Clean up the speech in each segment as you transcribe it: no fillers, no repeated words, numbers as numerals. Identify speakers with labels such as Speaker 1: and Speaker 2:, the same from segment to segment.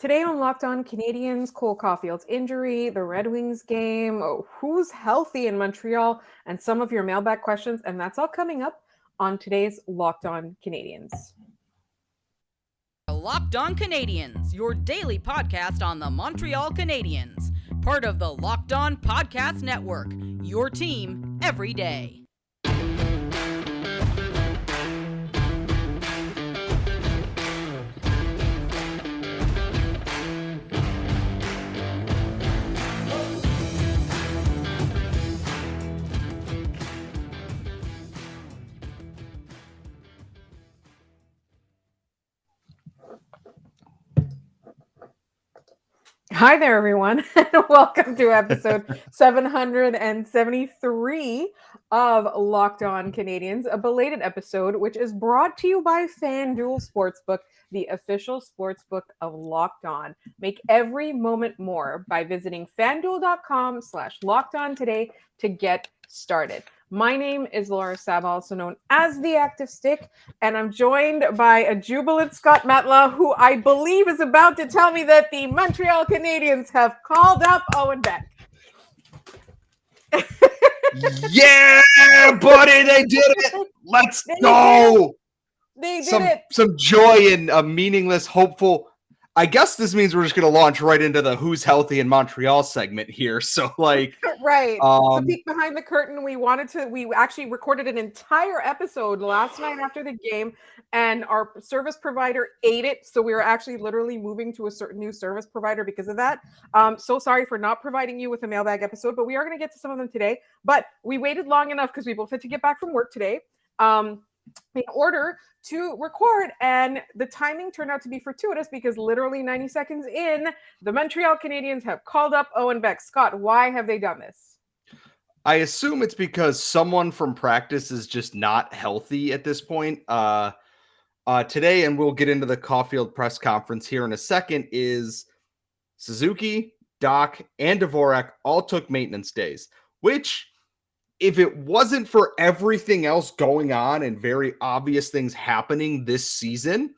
Speaker 1: Today on Locked On Canadiens, Cole Caufield's injury, the Red Wings game, who's healthy in Montreal, and some of your mailbag questions. And that's all coming up on today's Locked On Canadiens.
Speaker 2: Locked On Canadiens, your daily podcast on the Montreal Canadiens. Part of the Locked On Podcast Network, your team every day.
Speaker 1: Hi there, everyone, and welcome to episode 773 of Locked On Canadiens, a belated episode, which is brought to you by FanDuel Sportsbook, the official sportsbook of Locked On. Make every moment more by visiting FanDuel.com/LockedOn today to get started. My name is Laura Sab, also known as The Active Stick, and I'm joined by a jubilant Scott Matla, who I believe is about to tell me that the Montreal Canadiens have called up Owen Beck.
Speaker 3: Yeah, buddy, they did it. Let's go.
Speaker 1: They did it.
Speaker 3: Some joy in a meaningless, hopeful. I guess this means we're just going to launch right into the Who's Healthy in Montreal segment here. So, right.
Speaker 1: To peek behind the curtain, we actually recorded an entire episode last night after the game, and our service provider ate it. So we were actually literally moving to a certain new service provider because of that. So sorry for not providing you with a mailbag episode, but we are going to get to some of them today. But we waited long enough because we both had to get back from work today. In order to record, and the timing turned out to be fortuitous because literally 90 seconds in, the Montreal Canadiens have called up Owen Beck. Scott, why have they done this?
Speaker 3: I assume it's because someone from practice is just not healthy at this point. Today, and we'll get into the Caufield press conference here in a second, is Suzuki, Dach, and Dvorak all took maintenance days, which, if it wasn't for everything else going on and very obvious things happening this season,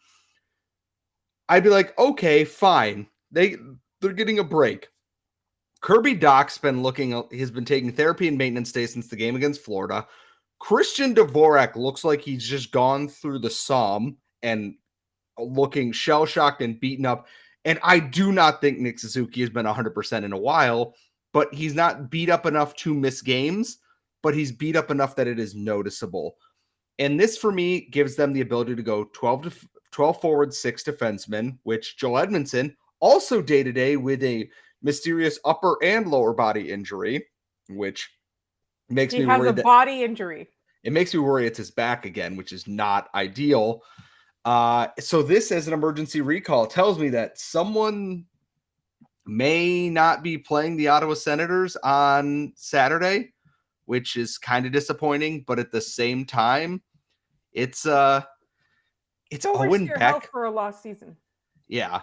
Speaker 3: I'd be like, okay, fine. They're getting a break. Kirby Dach's has been taking therapy and maintenance days since the game against Florida. Christian Dvorak looks like he's just gone through the Somme and looking shell-shocked and beaten up. And I do not think Nick Suzuki has been 100% in a while, but he's not beat up enough to miss games. But he's beat up enough that it is noticeable. And this, for me, gives them the ability to go 12 forward, 6 defensemen, which Joel Edmundson, also day-to-day with a mysterious upper and lower body injury, which makes me worry.
Speaker 1: He has a body injury.
Speaker 3: It makes me worry it's his back again, which is not ideal. So this, as an emergency recall, tells me that someone may not be playing the Ottawa Senators on Saturday, which is kind of disappointing, but at the same time, it's Owen Beck
Speaker 1: for a lost season.
Speaker 3: Yeah,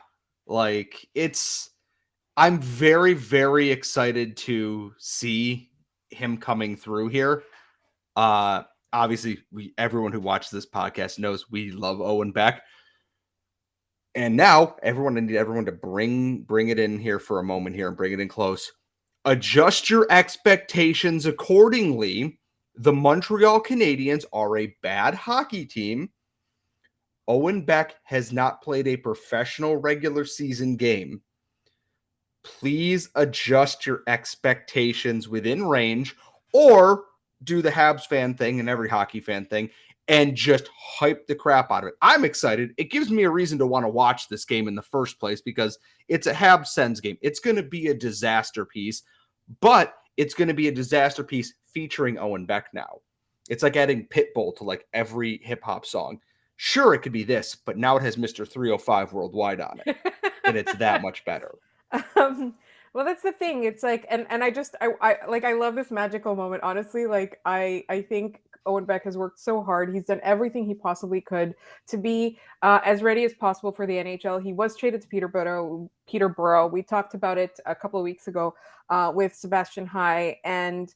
Speaker 3: I'm very, very excited to see him coming through here. Obviously, everyone who watches this podcast knows we love Owen Beck, and now I need everyone to bring it in here for a moment here and bring it in close. Adjust your expectations accordingly. The Montreal Canadiens are a bad hockey team. Owen Beck has not played a professional regular season game. Please adjust your expectations within range, or do the Habs fan thing and every hockey fan thing and just hype the crap out of it. I'm excited. It gives me a reason to want to watch this game in the first place because it's a Habs Sens game. It's going to be a disaster piece, but it's going to be a disaster piece featuring Owen Beck now. It's like adding Pitbull to like every hip hop song. Sure, it could be this, but now it has Mr. 305 Worldwide on it, and it's that much better.
Speaker 1: Well, that's the thing. It's like, and I love this magical moment. Honestly, like I think Owen Beck has worked so hard. He's done everything he possibly could to be as ready as possible for the NHL. He was traded to Peterborough. We talked about it a couple of weeks ago with Sebastian High, and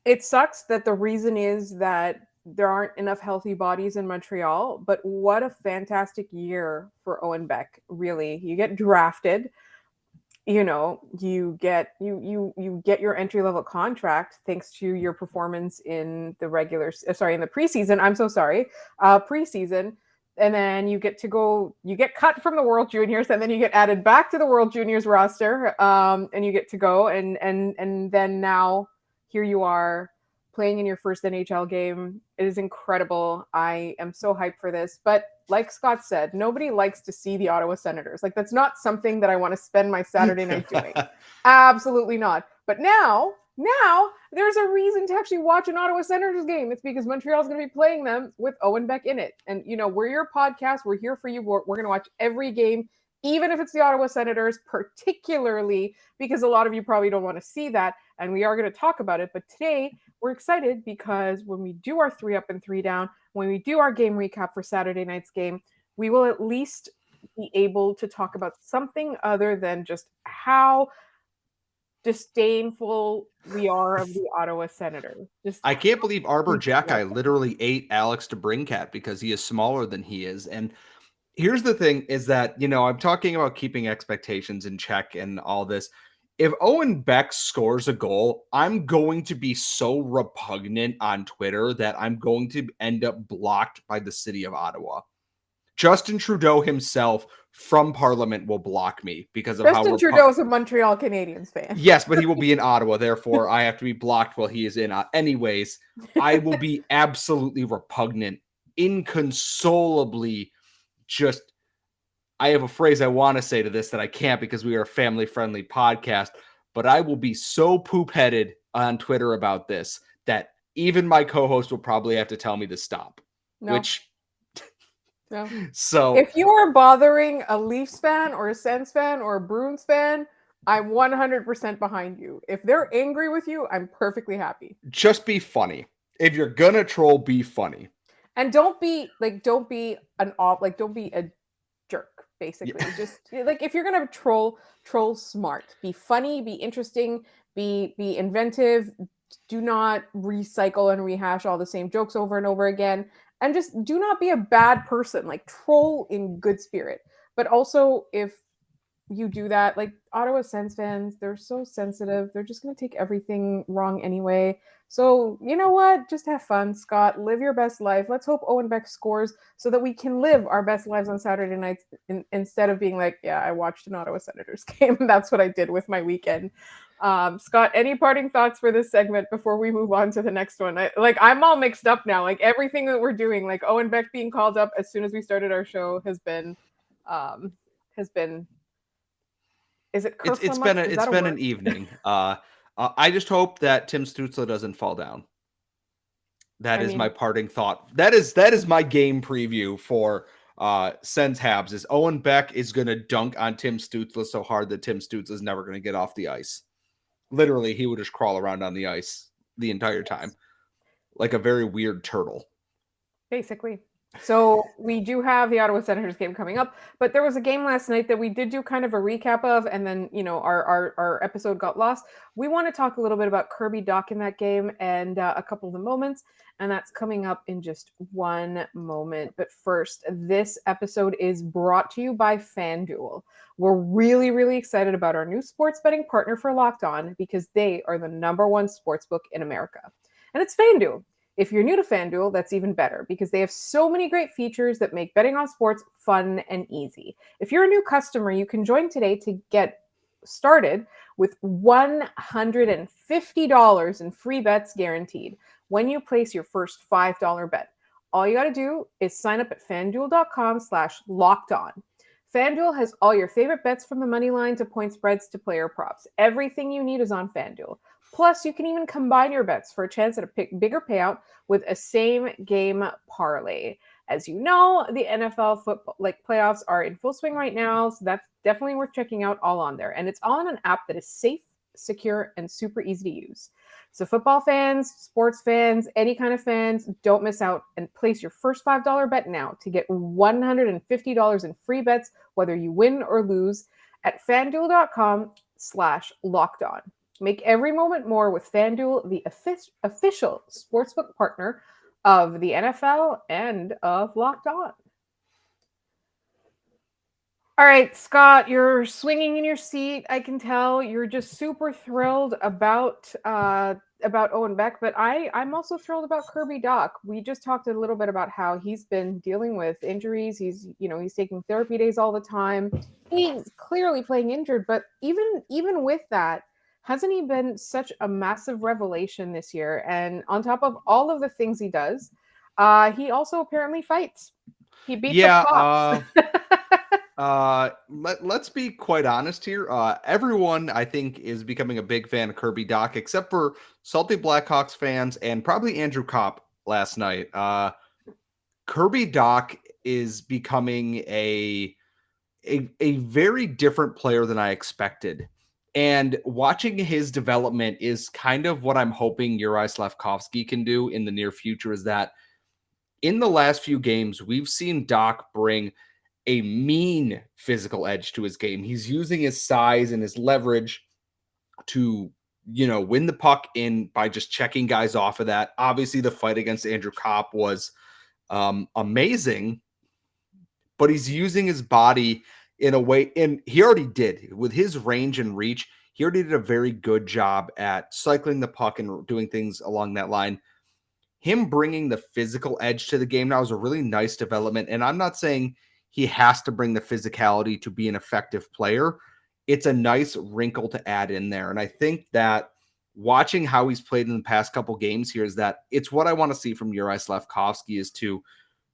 Speaker 1: it sucks that the reason is that there aren't enough healthy bodies in Montreal, but what a fantastic year for Owen Beck, really. You get drafted, you get your entry level contract thanks to your performance in the in the preseason. I'm so sorry, preseason. And then you get cut from the World Juniors, and then you get added back to the World Juniors roster, and you get to go, and then now here you are playing in your first NHL game. It is incredible. I am so hyped for this. But like Scott said, nobody likes to see the Ottawa Senators. Like, that's not something that I want to spend my Saturday night doing. Absolutely not. But now there's a reason to actually watch an Ottawa Senators game. It's because Montreal's going to be playing them with Owen Beck in it. And, we're your podcast. We're here for you. We're going to watch every game, even if it's the Ottawa Senators, particularly because a lot of you probably don't want to see that. And we are going to talk about it. But today, we're excited because when we do our 3 up and 3 down, when we do our game recap for Saturday night's game, we will at least be able to talk about something other than just how disdainful we are of the Ottawa Senators.
Speaker 3: I can't believe Arbor Jacki literally ate Alex DeBrincat because he is smaller than he is. And here's the thing is that, I'm talking about keeping expectations in check and all this. If Owen Beck scores a goal, I'm going to be so repugnant on Twitter that I'm going to end up blocked by the city of Ottawa. Justin Trudeau himself from Parliament will block me because of
Speaker 1: Justin Trudeau is a Montreal Canadiens fan.
Speaker 3: Yes, but he will be in Ottawa. Therefore, I have to be blocked while he is in. Anyways, I will be absolutely repugnant, inconsolably just. I have a phrase I want to say to this that I can't because we are a family-friendly podcast, but I will be so poop-headed on Twitter about this that even my co-host will probably have to tell me to stop.
Speaker 1: No.
Speaker 3: No. So
Speaker 1: if you are bothering a Leafs fan or a Sens fan or a Bruins fan, I'm 100% behind you. If they're angry with you, I'm perfectly happy.
Speaker 3: Just be funny. If you're gonna troll, be funny.
Speaker 1: And don't be a jerk. Basically, yeah. Just like if you're gonna troll smart, be funny, be interesting, be inventive. Do not recycle and rehash all the same jokes over and over again, and just do not be a bad person. Like, troll in good spirit. But also, if you do that, like Ottawa Sens fans, they're so sensitive. They're just gonna take everything wrong anyway. So, you know what? Just have fun, Scott. Live your best life. Let's hope Owen Beck scores so that we can live our best lives on Saturday nights instead of being like, yeah, I watched an Ottawa Senators game. That's what I did with my weekend. Scott, any parting thoughts for this segment before we move on to the next one? I'm all mixed up now. Like, everything that we're doing, like Owen Beck being called up as soon as we started our show has been is it
Speaker 3: it's been an evening. I just hope that Tim Stützle doesn't fall down. That is my parting thought. That is my game preview for Sens Habs. Is Owen Beck is going to dunk on Tim Stützle so hard that Tim Stützle is never going to get off the ice. Literally, he would just crawl around on the ice the entire time, like a very weird turtle.
Speaker 1: Basically. So we do have the Ottawa Senators game coming up, but there was a game last night that we did do kind of a recap of, and then, our episode got lost. We want to talk a little bit about Kirby Dach in that game and a couple of the moments, and that's coming up in just one moment. But first, this episode is brought to you by FanDuel. We're really, really excited about our new sports betting partner for Locked On because they are the #1 sportsbook in America, and it's FanDuel. If you're new to FanDuel, that's even better because they have so many great features that make betting on sports fun and easy. If you're a new customer, you can join today to get started with $150 in free bets guaranteed when you place your first $5 bet. All you got to do is sign up at FanDuel.com/lockedon. FanDuel has all your favorite bets from the money line to point spreads to player props. Everything you need is on FanDuel. Plus, you can even combine your bets for a chance at a bigger payout with a same-game parlay. As you know, the NFL football playoffs are in full swing right now, so that's definitely worth checking out all on there. And it's all on an app that is safe, secure, and super easy to use. So football fans, sports fans, any kind of fans, don't miss out and place your first $5 bet now to get $150 in free bets, whether you win or lose, at FanDuel.com/lockedon. Make every moment more with FanDuel, the official sportsbook partner of the NFL and of Locked On. All right, Scott, you're swinging in your seat. I can tell you're just super thrilled about Owen Beck, but I'm also thrilled about Kirby Dach. We just talked a little bit about how he's been dealing with injuries. He's taking therapy days all the time. He's clearly playing injured, but even with that, hasn't he been such a massive revelation this year? And on top of all of the things he does, he also apparently fights. He beats up cops.
Speaker 3: Let's be quite honest here. Everyone, I think, is becoming a big fan of Kirby Dach, except for salty Blackhawks fans and probably Andrew Kopp last night. Kirby Dach is becoming a very different player than I expected. And watching his development is kind of what I'm hoping Juraj Slafkovsky can do in the near future, is that in the last few games, we've seen Dach bring a mean physical edge to his game. He's using his size and his leverage to, win the puck in by just checking guys off of that. Obviously, the fight against Andrew Kopp was amazing, but he's using his body in a way, and he already did with his range and reach. He already did a very good job at cycling the puck and doing things along that line. Him bringing the physical edge to the game now is a really nice development. And I'm not saying he has to bring the physicality to be an effective player. It's a nice wrinkle to add in there. And I think that watching how he's played in the past couple games here is that it's what I want to see from Juraj Slafkovsky, is to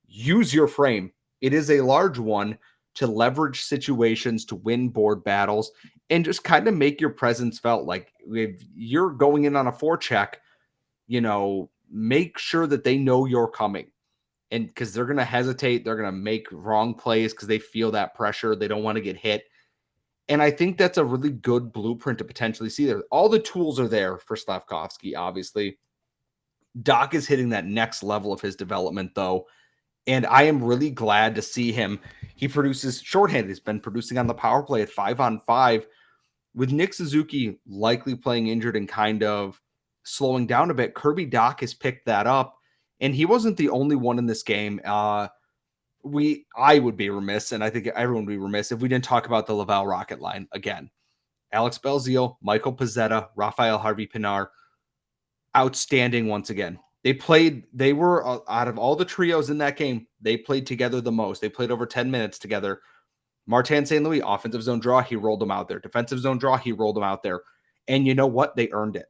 Speaker 3: use your frame. It is a large one, to leverage situations, to win board battles, and just kind of make your presence felt. Like if you're going in on a forecheck, make sure that they know you're coming. And because they're going to hesitate, they're going to make wrong plays because they feel that pressure. They don't want to get hit. And I think that's a really good blueprint to potentially see there. All the tools are there for Slafkovsky, obviously. Dach is hitting that next level of his development, though. And I am really glad to see him. He produces shorthanded. He's been producing on the power play at 5-on-5. With Nick Suzuki likely playing injured and kind of slowing down a bit, Kirby Dach has picked that up. And he wasn't the only one in this game. I would be remiss, and I think everyone would be remiss, if we didn't talk about the Laval Rocket line again. Alex Belzile, Michael Pezzetta, Raphael Harvey-Pinard, outstanding once again. They were, out of all the trios in that game, they played together the most. They played over 10 minutes together. Martin St. Louis, offensive zone draw, he rolled them out there. Defensive zone draw, he rolled them out there. And you know what? They earned it.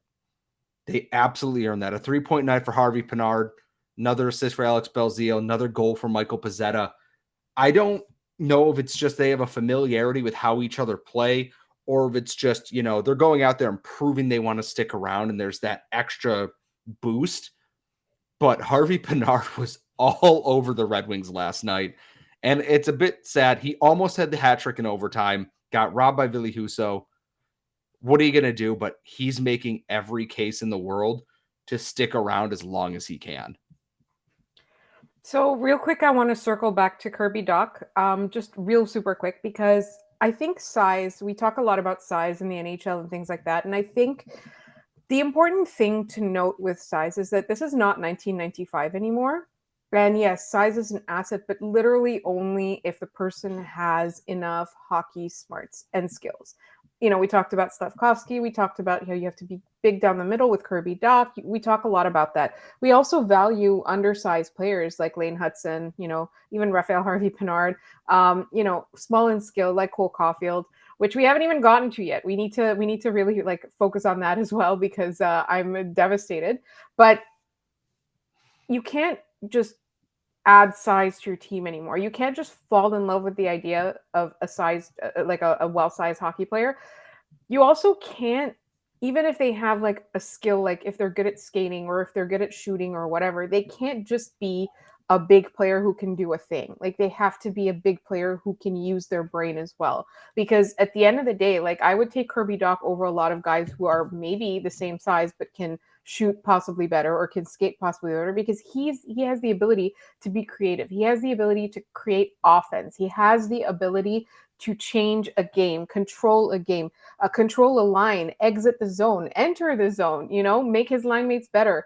Speaker 3: They absolutely earned that. A 3-point night for Harvey-Pinard, another assist for Alex Belzile, another goal for Michael Pezzetta. I don't know if it's just they have a familiarity with how each other play, or if it's just, they're going out there and proving they want to stick around and there's that extra boost. But Harvey-Pinard was all over the Red Wings last night. And it's a bit sad. He almost had the hat trick in overtime, got robbed by Ville Husso. What are you going to do? But he's making every case in the world to stick around as long as he can.
Speaker 1: So real quick, I want to circle back to Kirby Dach, just real super quick, because I think size, we talk a lot about size in the NHL and things like that. And I think the important thing to note with size is that this is not 1995 anymore. And yes, size is an asset, but literally only if the person has enough hockey smarts and skills. We talked about Slafkovsky. We talked about how you have to be big down the middle with Kirby Dach. We talk a lot about that. We also value undersized players like Lane Hudson, even Raphael Harvey-Pinard, small in skill like Cole Caufield, which we haven't even gotten to yet. We need to really focus on that as well, because I'm devastated. But you can't just add size to your team anymore. You can't just fall in love with the idea of a size, like a well-sized hockey player. You also can't, even if they have a skill, like if they're good at skating or if they're good at shooting or whatever, they can't just be a big player who can do a thing. They have to be a big player who can use their brain as well. Because at the end of the day, I would take Kirby Dach over a lot of guys who are maybe the same size but can shoot possibly better or can skate possibly better, because he has the ability to be creative. He has the ability to create offense. He has the ability to change a game, control a game, control a line, exit the zone, enter the zone, make his line mates better.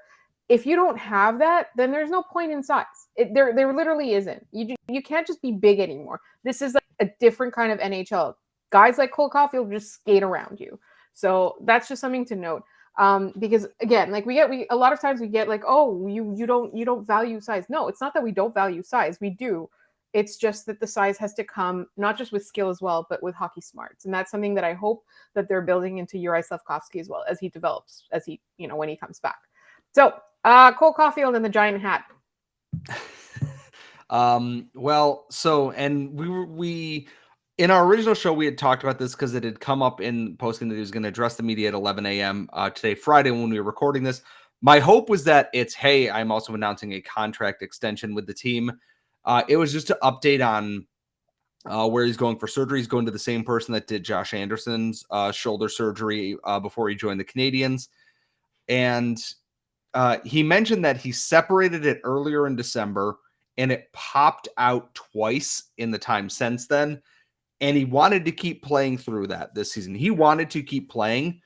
Speaker 1: if you don't have that, then there's no point in size. There literally isn't. You can't just be big anymore. This is like a different kind of NHL. Guys like Cole Caufield just skate around you. So that's just something to note. Because again, like we a lot of times we get like, oh, you don't value size. No, it's not that we don't value size. We do. It's just that the size has to come not just with skill as well, but with hockey smarts. And that's something that I hope that they're building into Uri Slafkovsky as well as he develops, as he, when he comes back. So Cole Caufield and the giant hat.
Speaker 3: Well, so, and we in our original show, we had talked about this because it had come up in posting that he was going to address the media at 11 a.m. Today, Friday, when we were recording this. My hope was that it's, hey, I'm also announcing a contract extension with the team. It was just to update on where he's going for surgery. He's going to the same person that did Josh Anderson's shoulder surgery before he joined the Canadiens. And he mentioned that he separated it earlier in December and it popped out twice in the time since then. And he wanted to keep playing through that this season. He wanted to keep playing,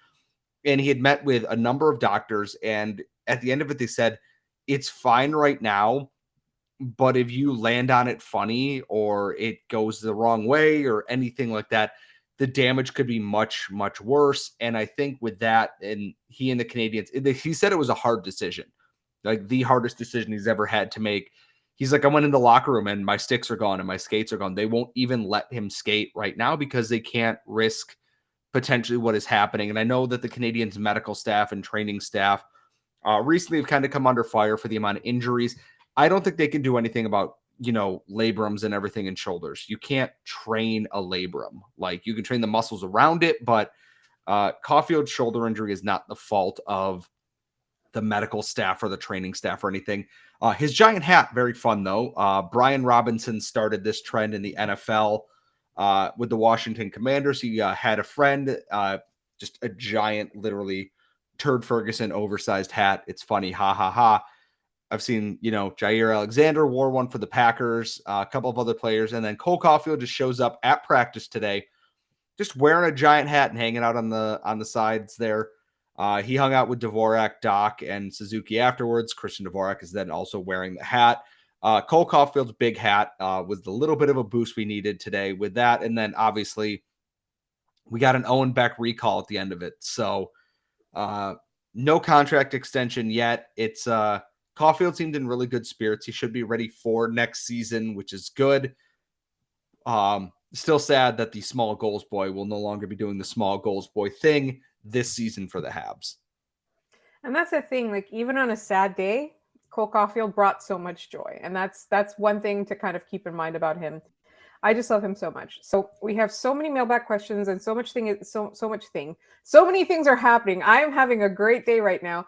Speaker 3: and he had met with a number of doctors. And at the end of it, they said, it's fine right now, but if you land on it funny or it goes the wrong way or anything like that, the damage could be much, much worse. And I think with that, and he and the Canadiens, he said it was a hard decision, like the hardest decision he's ever had to make. He's like, I went in the locker room and my sticks are gone and my skates are gone. They won't even let him skate right now because they can't risk potentially what is happening. And I know that the Canadiens medical staff and training staff recently have kind of come under fire for the amount of injuries. I don't think they can do anything about, labrums and everything in shoulders. You can't train a labrum. Like, you can train the muscles around it, but Caufield's shoulder injury is not the fault of the medical staff or the training staff or anything. His giant hat, very fun though. Brian Robinson started this trend in the NFL with the Washington Commanders. He had a friend, just a giant, literally Turd Ferguson oversized hat. It's funny. Ha ha ha. I've seen, Jair Alexander wore one for the Packers, a couple of other players. And then Cole Caufield just shows up at practice today, just wearing a giant hat and hanging out on the sides there. He hung out with Dvorak, Dach, and Suzuki afterwards. Christian Dvorak is then also wearing the hat. Cole Caufield's big hat was the little bit of a boost we needed today with that. And then obviously we got an Owen Beck recall at the end of it. So no contract extension yet. It's Caufield seemed in really good spirits. He should be ready for next season, which is good. Still sad that the small goals boy will no longer be doing the small goals boy thing this season for the Habs.
Speaker 1: And that's the thing, like even on a sad day, Cole Caufield brought so much joy. And that's one thing to kind of keep in mind about him. I just love him so much. So we have so many mailbag questions and so much thing, so many things are happening. I am having a great day right now.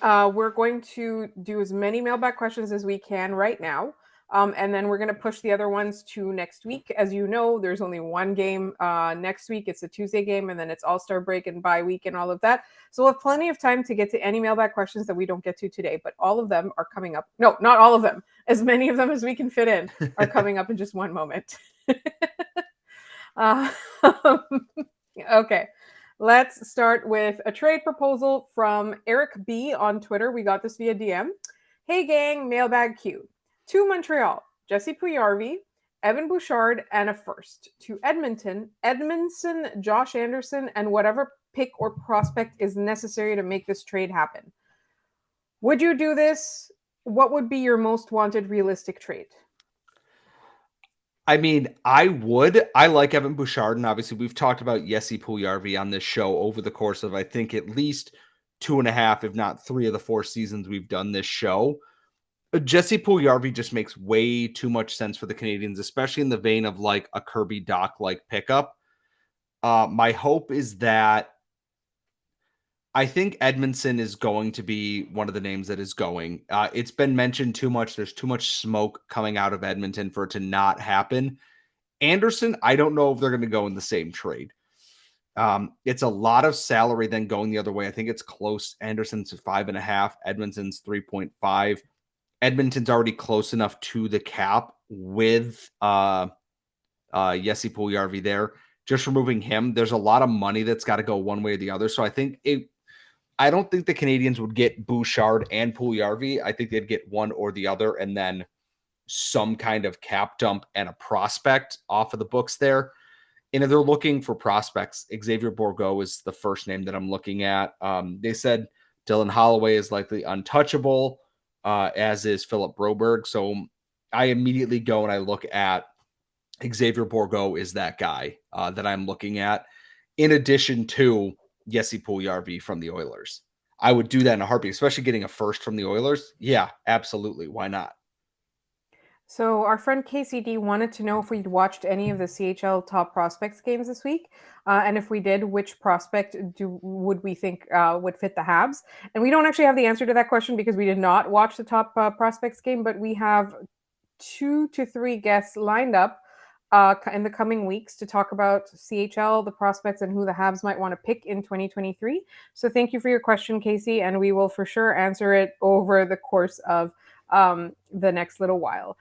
Speaker 1: We're going to do as many mailbag questions as we can right now. And then we're going to push the other ones to next week. As you know, there's only one game next week. It's a Tuesday game, and then it's All-Star break and bye week and all of that. So we'll have plenty of time to get to any mailbag questions that we don't get to today, but all of them are coming up. No, not all of them. As many of them as we can fit in are coming up in just one moment. Okay. Let's start with a trade proposal from Eric B on Twitter. We got this via DM. Hey gang, mailbag Q. To Montreal, Jesse Puyarvi, Evan Bouchard, and a first. To Edmonton, Edmundson, Josh Anderson, and whatever pick or prospect is necessary to make this trade happen. Would you do this? What would be your most wanted realistic trade?
Speaker 3: I mean, I would. I like Evan Bouchard, and obviously we've talked about Jesse Puljujarvi on this show over the course of, I think, at least 2.5, if not 3 of the 4 seasons we've done this show. Jesse Puljujarvi just makes way too much sense for the Canadiens, especially in the vein of like a Kirby Dach like pickup. My hope is that I think Edmundson is going to be one of the names that is going. It's been mentioned too much. There's too much smoke coming out of Edmonton for it to not happen. Anderson, I don't know if they're going to go in the same trade. It's a lot of salary then going the other way. I think it's close. Anderson's 5.5. Edmonton's 3.5. Edmonton's already close enough to the cap with Jesse Puljujarvi there. Just removing him, there's a lot of money that's got to go one way or the other. So I think I don't think the Canadiens would get Bouchard and Puljujarvi. I think they'd get one or the other, and then some kind of cap dump and a prospect off of the books there. And if they're looking for prospects, Xavier Bourgault is the first name that I'm looking at. They said Dylan Holloway is likely untouchable, as is Philip Broberg. So I immediately go and I look at Xavier Bourgault is that guy that I'm looking at, in addition to Jesse Puljujarvi from the Oilers. I would do that in a heartbeat, especially getting a first from the Oilers. Yeah, absolutely. Why not?
Speaker 1: So our friend KCD wanted to know if we'd watched any of the CHL top prospects games this week, and if we did, which prospect would we think would fit the Habs? And we don't actually have the answer to that question because we did not watch the top prospects game, but we have 2 to 3 guests lined up in the coming weeks to talk about CHL, the prospects, and who the Habs might want to pick in 2023. So thank you for your question, Casey, and we will for sure answer it over the course of the next little while.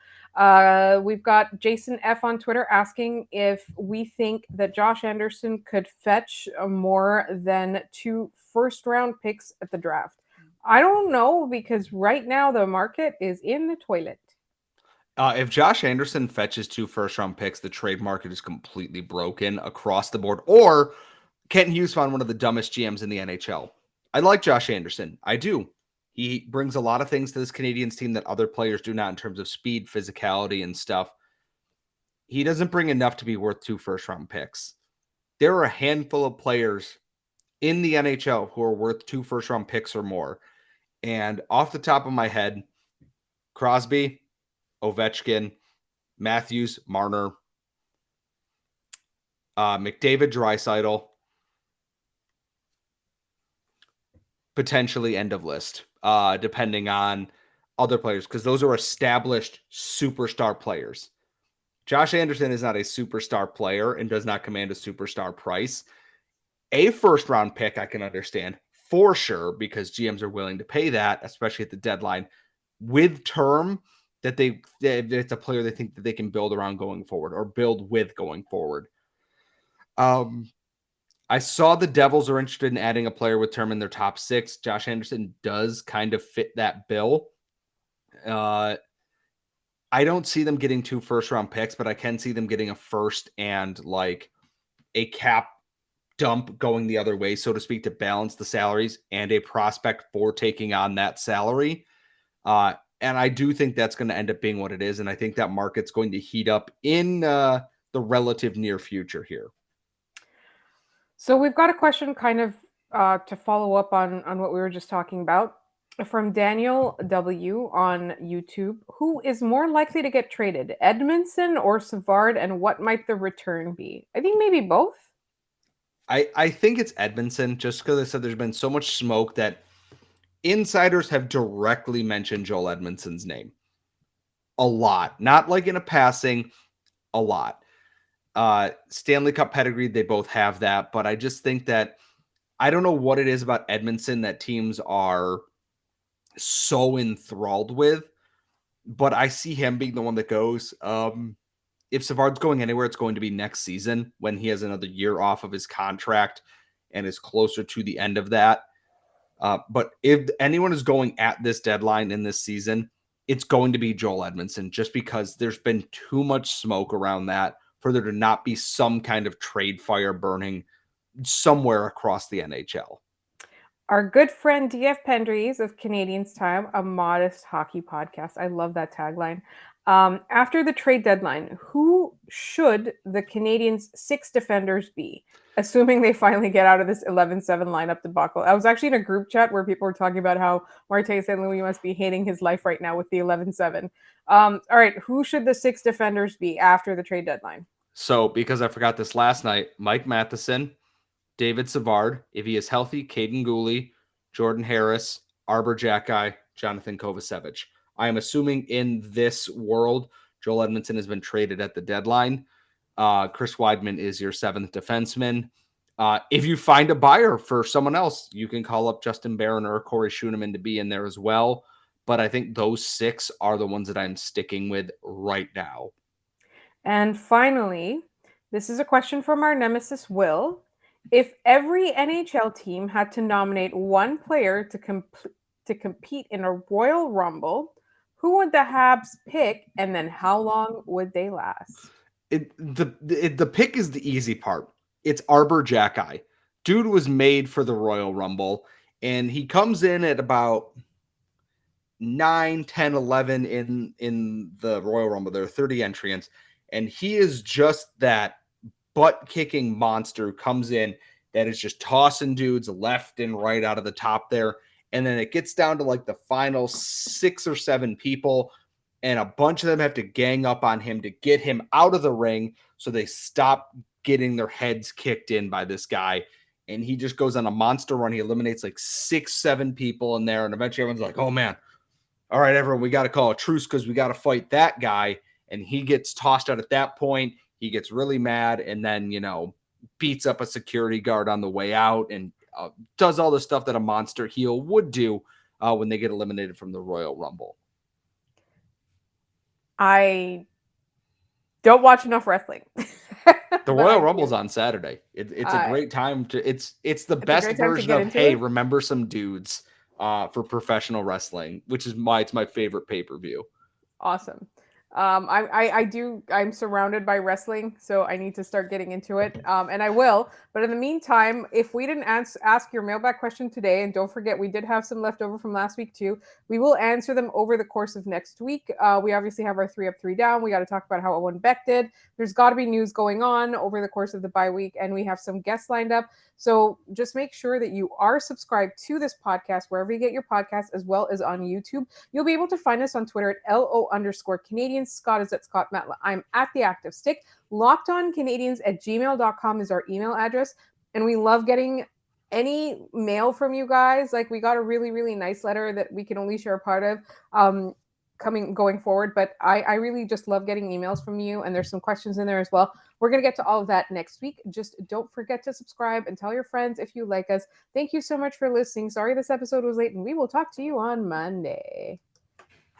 Speaker 1: We've got Jason F on Twitter asking if we think that Josh Anderson could fetch more than 2 first-round picks at the draft. I don't know, because right now the market is in the toilet.
Speaker 3: If Josh Anderson fetches 2 first-round picks, the trade market is completely broken across the board. Or Kent Hughes found one of the dumbest GMs in the NHL. I like Josh Anderson. I do. He brings a lot of things to this Canadiens team that other players do not in terms of speed, physicality, and stuff. He doesn't bring enough to be worth 2 first-round picks. There are a handful of players in the NHL who are worth 2 first-round picks or more. And off the top of my head, Crosby, Ovechkin, Matthews, Marner, McDavid, Draisaitl, potentially end of list, depending on other players, because those are established superstar players. Josh Anderson is not a superstar player and does not command a superstar price. A first-round pick I can understand for sure, because GMs are willing to pay that, especially at the deadline, with term that it's a player they think that they can build around going forward or build with going forward. I saw the Devils are interested in adding a player with term in their top 6. Josh Anderson does kind of fit that bill. I don't see them getting 2 first-round picks, but I can see them getting a first and like a cap dump going the other way, so to speak, to balance the salaries and a prospect for taking on that salary. And I do think that's going to end up being what it is. And I think that market's going to heat up in the relative near future here.
Speaker 1: So we've got a question kind of to follow up on what we were just talking about from Daniel W. on YouTube. Who is more likely to get traded, Edmundson or Savard, and what might the return be? I think maybe both.
Speaker 3: I think it's Edmundson, just because I said there's been so much smoke that insiders have directly mentioned Joel Edmundson's name. A lot. Not like in a passing, a lot. Stanley Cup pedigree, they both have that, but I just think that I don't know what it is about Edmundson that teams are so enthralled with, but I see him being the one that goes. If Savard's going anywhere, it's going to be next season when he has another year off of his contract and is closer to the end of that. But if anyone is going at this deadline in this season, it's going to be Joel Edmundson, just because there's been too much smoke around that for there to not be some kind of trade fire burning somewhere across the NHL.
Speaker 1: Our good friend DF Pendries of Canadiens Time, a modest hockey podcast. I love that tagline. After the trade deadline, who should the Canadiens' 6 defenders be, assuming they finally get out of this 11-7 lineup debacle? I was actually in a group chat where people were talking about how Martin St. Louis must be hating his life right now with the 11-7. All right, who should the 6 defenders be after the trade deadline?
Speaker 3: So, because I forgot this last night, Mike Matheson, David Savard, if he is healthy, Caden Gooley, Jordan Harris, Arbor Jacki, Jonathan Kovacevic. I am assuming in this world, Joel Edmundson has been traded at the deadline. Chris Weidman is your 7th defenseman. If you find a buyer for someone else, you can call up Justin Barron or Corey Schooneman to be in there as well. But I think those 6 are the ones that I'm sticking with right now.
Speaker 1: And finally, this is a question from our nemesis, Will. If every NHL team had to nominate one player to compete in a Royal Rumble, who would the Habs pick, and then how long would they last?
Speaker 3: The pick is the easy part. It's Arbor Jackeye. Dude was made for the Royal Rumble, and he comes in at about 9, 10, 11 in the Royal Rumble. There are 30 entrants, and he is just that butt-kicking monster who comes in that is just tossing dudes left and right out of the top there. And then it gets down to like the final 6 or 7 people, and a bunch of them have to gang up on him to get him out of the ring so they stop getting their heads kicked in by this guy. And he just goes on a monster run. He eliminates like 6, 7 people in there, and eventually everyone's like, oh man, all right, everyone, we got to call a truce because we got to fight that guy. And he gets tossed out at that point. He gets really mad and then, beats up a security guard on the way out and does all the stuff that a monster heel would do when they get eliminated from the Royal Rumble.
Speaker 1: I don't watch enough wrestling.
Speaker 3: The Royal Rumble's on Saturday. It's a great time to. It's the best version of hey, remember some dudes for professional wrestling, which is it's my favorite pay-per-view.
Speaker 1: Awesome. I'm surrounded by wrestling, so I need to start getting into it. And I will. But in the meantime, if we didn't ask your mailbag question today, and don't forget, we did have some left over from last week too, we will answer them over the course of next week. We obviously have our 3 up, 3 down. We got to talk about how Owen Beck did. There's got to be news going on over the course of the bye week, and we have some guests lined up. So just make sure that you are subscribed to this podcast wherever you get your podcasts, as well as on YouTube. You'll be able to find us on Twitter at LO_Canadians. Scott is at Scott Matla. I'm at The Active Stick. LockedOnCanadians@gmail.com is our email address. And we love getting any mail from you guys. Like, we got a really, really nice letter that we can only share a part of going forward. But I really just love getting emails from you. And there's some questions in there as well. We're going to get to all of that next week. Just don't forget to subscribe and tell your friends if you like us. Thank you so much for listening. Sorry this episode was late, and we will talk to you on Monday.